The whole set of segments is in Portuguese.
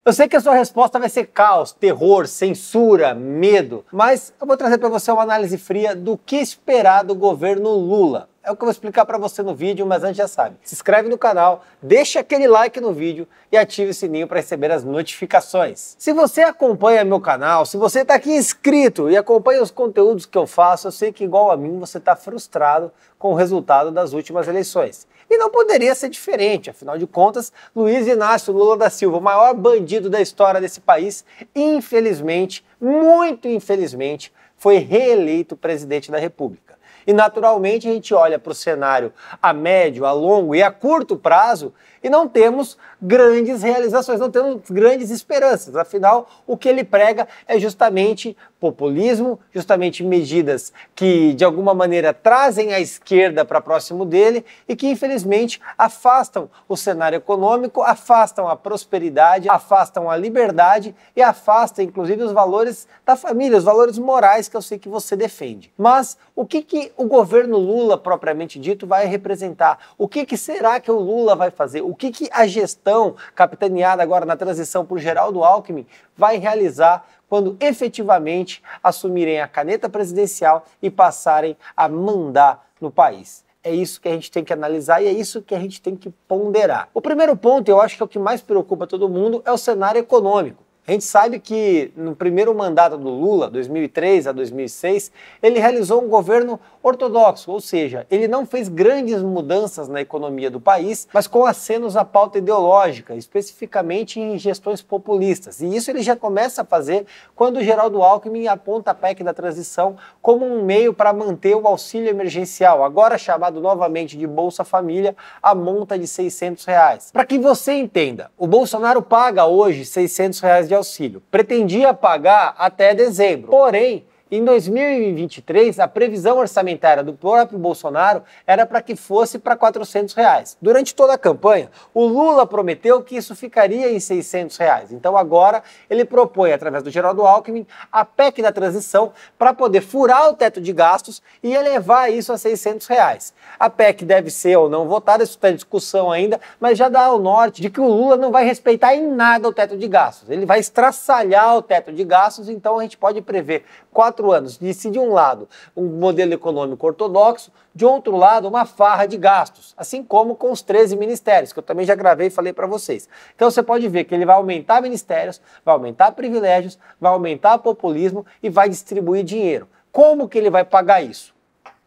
Eu sei que a sua resposta vai ser caos, terror, censura, medo, mas eu vou trazer para você uma análise fria do que esperar do governo Lula. É o que eu vou explicar para você no vídeo, mas antes já sabe. Se inscreve no canal, deixa aquele like no vídeo e ative o sininho para receber as notificações. Se você acompanha meu canal, se você está aqui inscrito e acompanha os conteúdos que eu faço, eu sei que igual a mim você está frustrado com o resultado das últimas eleições. E não poderia ser diferente, afinal de contas, Luiz Inácio Lula da Silva, o maior bandido da história desse país, infelizmente, muito infelizmente, foi reeleito presidente da República. E naturalmente a gente olha para o cenário a médio, a longo e a curto prazo e não temos grandes realizações, não temos grandes esperanças. Afinal, o que ele prega é justamente populismo, justamente medidas que de alguma maneira trazem a esquerda para próximo dele e que infelizmente afastam o cenário econômico, afastam a prosperidade, afastam a liberdade e afastam inclusive os valores da família, os valores morais que eu sei que você defende. Mas o que o governo Lula propriamente dito vai representar? O que será que o Lula vai fazer? O que a gestão capitaneada agora na transição por Geraldo Alckmin vai realizar quando efetivamente assumirem a caneta presidencial e passarem a mandar no país? É isso que a gente tem que analisar e é isso que a gente tem que ponderar. O primeiro ponto, eu acho que é o que mais preocupa todo mundo, é o cenário econômico. A gente sabe que no primeiro mandato do Lula, 2003 a 2006, ele realizou um governo ortodoxo, ou seja, ele não fez grandes mudanças na economia do país, mas com acenos à pauta ideológica, especificamente em gestões populistas. E isso ele já começa a fazer quando o Geraldo Alckmin aponta a PEC da transição como um meio para manter o auxílio emergencial, agora chamado novamente de Bolsa Família, a monta de R$ 600. Para que você entenda, o Bolsonaro paga hoje R$ 600 de auxílio. Pretendia pagar até dezembro. Porém, em 2023, a previsão orçamentária do próprio Bolsonaro era para que fosse para R$ 400. Durante toda a campanha, o Lula prometeu que isso ficaria em R$ 600. Então agora ele propõe, através do Geraldo Alckmin, a PEC da transição para poder furar o teto de gastos e elevar isso a R$ 600. A PEC deve ser ou não votada, isso está em discussão ainda, mas já dá o norte de que o Lula não vai respeitar em nada o teto de gastos. Ele vai estraçalhar o teto de gastos, então a gente pode prever 4 anos de, se de um lado, um modelo econômico ortodoxo, de outro lado, uma farra de gastos, assim como com os 13 ministérios, que eu também já gravei e falei para vocês. Então você pode ver que ele vai aumentar ministérios, vai aumentar privilégios, vai aumentar populismo e vai distribuir dinheiro. Como que ele vai pagar isso?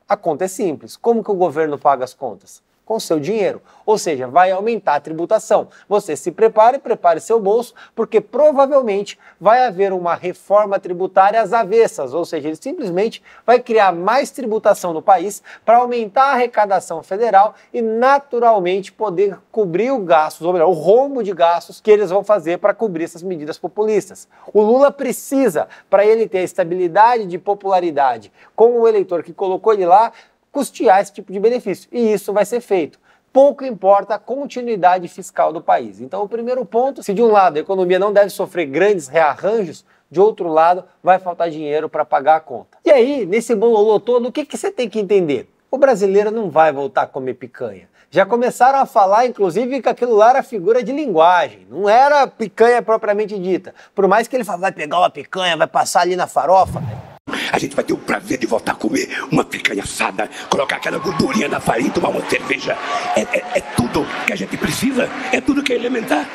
A conta é simples. Como que o governo paga as contas? Com seu dinheiro, ou seja, vai aumentar a tributação. Você se prepare, prepare seu bolso, porque provavelmente vai haver uma reforma tributária às avessas, ou seja, ele simplesmente vai criar mais tributação no país para aumentar a arrecadação federal e naturalmente poder cobrir o gasto, ou melhor, o rombo de gastos que eles vão fazer para cobrir essas medidas populistas. O Lula precisa, para ele ter a estabilidade de popularidade com o eleitor que colocou ele lá, custear esse tipo de benefício. E isso vai ser feito. Pouco importa a continuidade fiscal do país. Então, o primeiro ponto, se de um lado a economia não deve sofrer grandes rearranjos, de outro lado vai faltar dinheiro para pagar a conta. E aí, nesse bololô todo, o que você tem que entender? O brasileiro não vai voltar a comer picanha. Já começaram a falar, inclusive, que aquilo lá era figura de linguagem, não era picanha propriamente dita. Por mais que ele fale, vai pegar uma picanha, vai passar ali na farofa. A gente vai ter o prazer de voltar a comer uma picanha assada, colocar aquela gordurinha na farinha e tomar uma cerveja. É tudo que a gente precisa, é tudo que é elementar.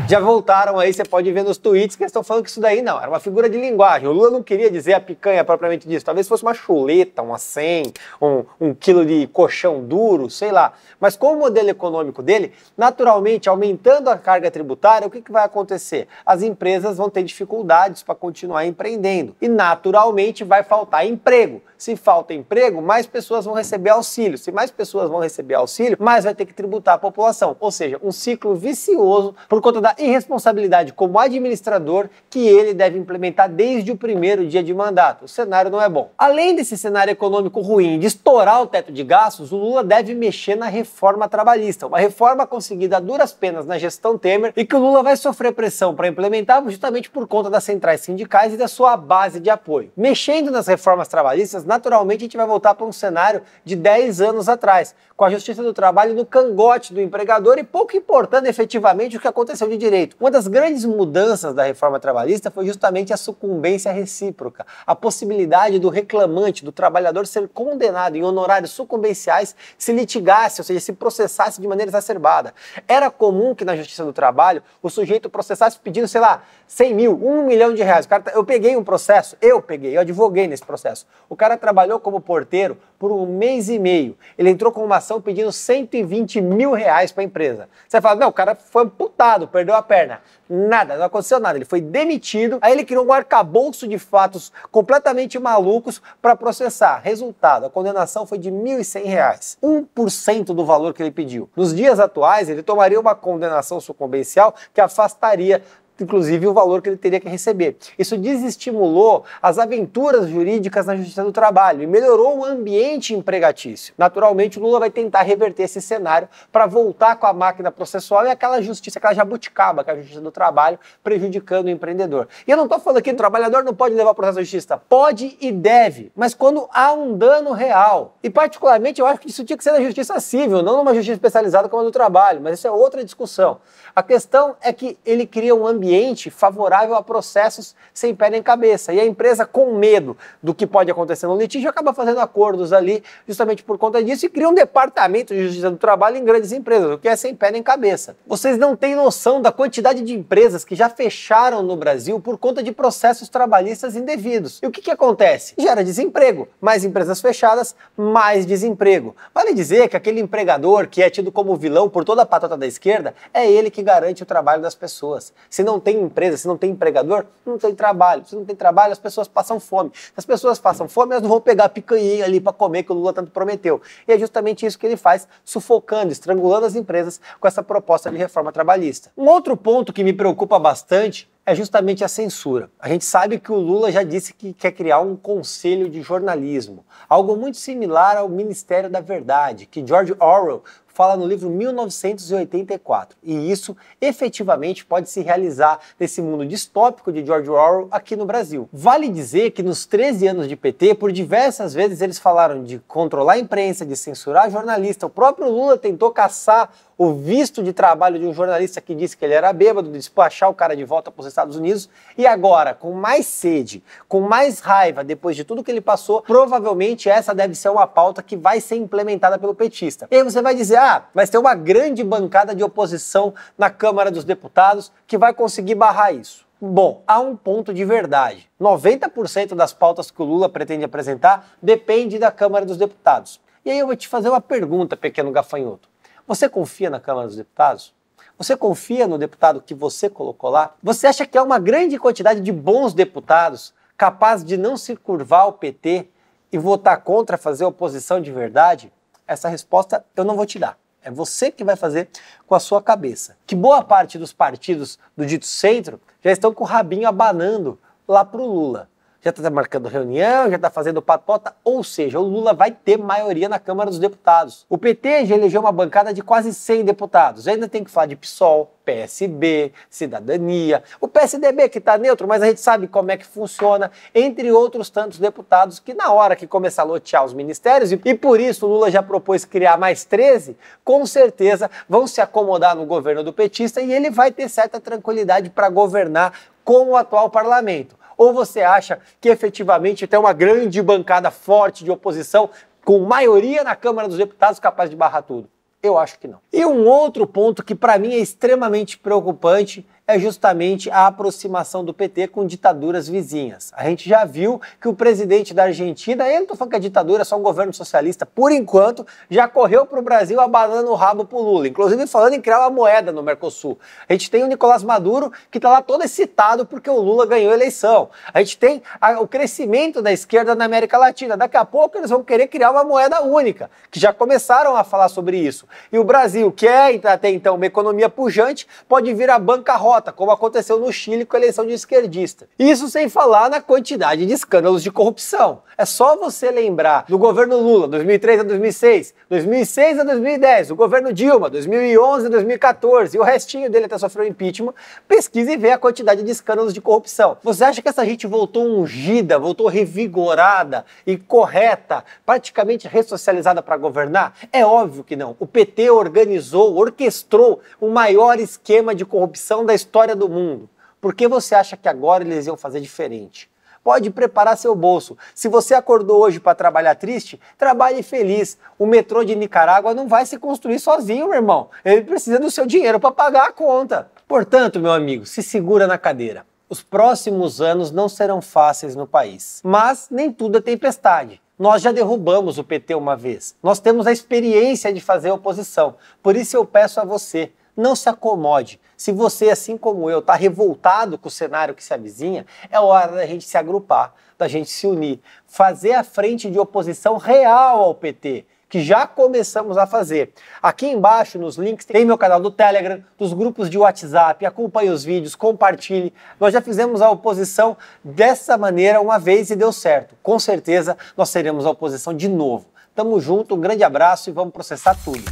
Já voltaram aí, você pode ver nos tweets que eles estão falando que isso daí não, era uma figura de linguagem. O Lula não queria dizer a picanha propriamente disso, talvez fosse uma chuleta, um acém, um quilo de colchão duro, sei lá. Mas com o modelo econômico dele, naturalmente, aumentando a carga tributária, o que vai acontecer? As empresas vão ter dificuldades para continuar empreendendo e naturalmente vai faltar emprego. Se falta emprego, mais pessoas vão receber auxílio. Se mais pessoas vão receber auxílio, mais vai ter que tributar a população. Ou seja, um ciclo vicioso por conta da irresponsabilidade como administrador que ele deve implementar desde o primeiro dia de mandato. O cenário não é bom. Além desse cenário econômico ruim de estourar o teto de gastos, o Lula deve mexer na reforma trabalhista, uma reforma conseguida a duras penas na gestão Temer e que o Lula vai sofrer pressão para implementar justamente por conta das centrais sindicais e da sua base de apoio. Mexendo nas reformas trabalhistas, naturalmente a gente vai voltar para um cenário de 10 anos atrás, com a Justiça do Trabalho no cangote do empregador e pouco importando efetivamente o que aconteceu aconteceu de direito. Uma das grandes mudanças da reforma trabalhista foi justamente a sucumbência recíproca, a possibilidade do reclamante, do trabalhador ser condenado em honorários sucumbenciais se litigasse, ou seja, se processasse de maneira exacerbada. Era comum que na Justiça do Trabalho o sujeito processasse pedindo, sei lá, 100 mil, 1 milhão de reais. Eu peguei um processo, eu advoguei nesse processo. O cara trabalhou como porteiro por 1 mês e meio. Ele entrou com uma ação pedindo 120 mil reais para a empresa. Você fala, não, o cara foi amputado, perdeu a perna. Nada, não aconteceu nada. Ele foi demitido, aí ele criou um arcabouço de fatos completamente malucos para processar. Resultado, a condenação foi de R$ 1.100. 1% do valor que ele pediu. Nos dias atuais, ele tomaria uma condenação sucumbencial que afastaria inclusive o valor que ele teria que receber. Isso desestimulou as aventuras jurídicas na Justiça do Trabalho e melhorou o ambiente empregatício. Naturalmente, o Lula vai tentar reverter esse cenário para voltar com a máquina processual e aquela justiça, aquela jabuticaba, que é a Justiça do Trabalho, prejudicando o empreendedor. E eu não estou falando que o trabalhador não pode levar o processo à justiça. Pode e deve, mas quando há um dano real. E particularmente, eu acho que isso tinha que ser na Justiça Civil, não numa justiça especializada como a do trabalho, mas isso é outra discussão. A questão é que ele cria um ambiente favorável a processos sem pé nem cabeça. E a empresa, com medo do que pode acontecer no litígio, acaba fazendo acordos ali justamente por conta disso e cria um departamento de Justiça do Trabalho em grandes empresas, o que é sem pé nem cabeça. Vocês não têm noção da quantidade de empresas que já fecharam no Brasil por conta de processos trabalhistas indevidos. E o que acontece? Gera desemprego. Mais empresas fechadas, mais desemprego. Vale dizer que aquele empregador que é tido como vilão por toda a patota da esquerda, é ele que garante o trabalho das pessoas. Se não tem empresa, se não tem empregador, não tem trabalho. Se não tem trabalho, as pessoas passam fome. Se as pessoas passam fome, elas não vão pegar a picanha ali para comer que o Lula tanto prometeu. E é justamente isso que ele faz, sufocando, estrangulando as empresas com essa proposta de reforma trabalhista. Um outro ponto que me preocupa bastante é justamente a censura. A gente sabe que o Lula já disse que quer criar um conselho de jornalismo, algo muito similar ao Ministério da Verdade, que George Orwell fala no livro 1984. E isso efetivamente pode se realizar nesse mundo distópico de George Orwell aqui no Brasil. Vale dizer que nos 13 anos de PT, por diversas vezes eles falaram de controlar a imprensa, de censurar jornalista. O próprio Lula tentou caçar o visto de trabalho de um jornalista que disse que ele era bêbado, de despachar o cara de volta para os Estados Unidos. E agora, com mais sede, com mais raiva, depois de tudo que ele passou, provavelmente essa deve ser uma pauta que vai ser implementada pelo petista. E aí você vai dizer, vai ter uma grande bancada de oposição na Câmara dos Deputados que vai conseguir barrar isso. Bom, há um ponto de verdade. 90% das pautas que o Lula pretende apresentar depende da Câmara dos Deputados. E aí eu vou te fazer uma pergunta, pequeno gafanhoto. Você confia na Câmara dos Deputados? Você confia no deputado que você colocou lá? Você acha que há uma grande quantidade de bons deputados capazes de não se curvar ao PT e votar contra fazer oposição de verdade? Essa resposta eu não vou te dar. É você que vai fazer com a sua cabeça. Que boa parte dos partidos do dito centro já estão com o rabinho abanando lá pro Lula. Já está marcando reunião, já está fazendo patota, ou seja, o Lula vai ter maioria na Câmara dos Deputados. O PT já elegeu uma bancada de quase 100 deputados. Ainda tem que falar de PSOL, PSB, Cidadania, o PSDB que está neutro, mas a gente sabe como é que funciona, entre outros tantos deputados que na hora que começar a lotear os ministérios, e por isso o Lula já propôs criar mais 13, com certeza vão se acomodar no governo do petista e ele vai ter certa tranquilidade para governar com o atual parlamento. Ou você acha que efetivamente tem uma grande bancada forte de oposição com maioria na Câmara dos Deputados capaz de barrar tudo? Eu acho que não. E um outro ponto que para mim é extremamente preocupante é justamente a aproximação do PT com ditaduras vizinhas. A gente já viu que o presidente da Argentina, eu não estou falando que a ditadura é só um governo socialista, por enquanto, já correu para o Brasil abanando o rabo para o Lula, inclusive falando em criar uma moeda no Mercosul. A gente tem o Nicolás Maduro, que está lá todo excitado porque o Lula ganhou a eleição. A gente tem o crescimento da esquerda na América Latina. Daqui a pouco eles vão querer criar uma moeda única, que já começaram a falar sobre isso. E o Brasil, que é até então uma economia pujante, pode vir a bancarrota. derrota, como aconteceu no Chile com a eleição de esquerdista. Isso sem falar na quantidade de escândalos de corrupção. É só você lembrar do governo Lula, 2003 a 2006, 2006 a 2010, o governo Dilma, 2011 a 2014, e o restinho dele até sofreu impeachment. Pesquise e vê a quantidade de escândalos de corrupção. Você acha que essa gente voltou ungida, voltou revigorada e correta, praticamente ressocializada para governar? É óbvio que não. O PT organizou, orquestrou o maior esquema de corrupção da história do mundo. Por que você acha que agora eles iam fazer diferente? Pode preparar seu bolso. Se você acordou hoje para trabalhar triste, trabalhe feliz. O metrô de Nicarágua não vai se construir sozinho, meu irmão. Ele precisa do seu dinheiro para pagar a conta. Portanto, meu amigo, se segura na cadeira. Os próximos anos não serão fáceis no país. Mas nem tudo é tempestade. Nós já derrubamos o PT uma vez. Nós temos a experiência de fazer oposição. Por isso eu peço a você, não se acomode. Se você, assim como eu, está revoltado com o cenário que se avizinha, é hora da gente se agrupar, da gente se unir, fazer a frente de oposição real ao PT, que já começamos a fazer. Aqui embaixo nos links tem meu canal do Telegram, dos grupos de WhatsApp, acompanhe os vídeos, compartilhe. Nós já fizemos a oposição dessa maneira uma vez e deu certo. Com certeza nós seremos a oposição de novo. Tamo junto, um grande abraço e vamos processar tudo.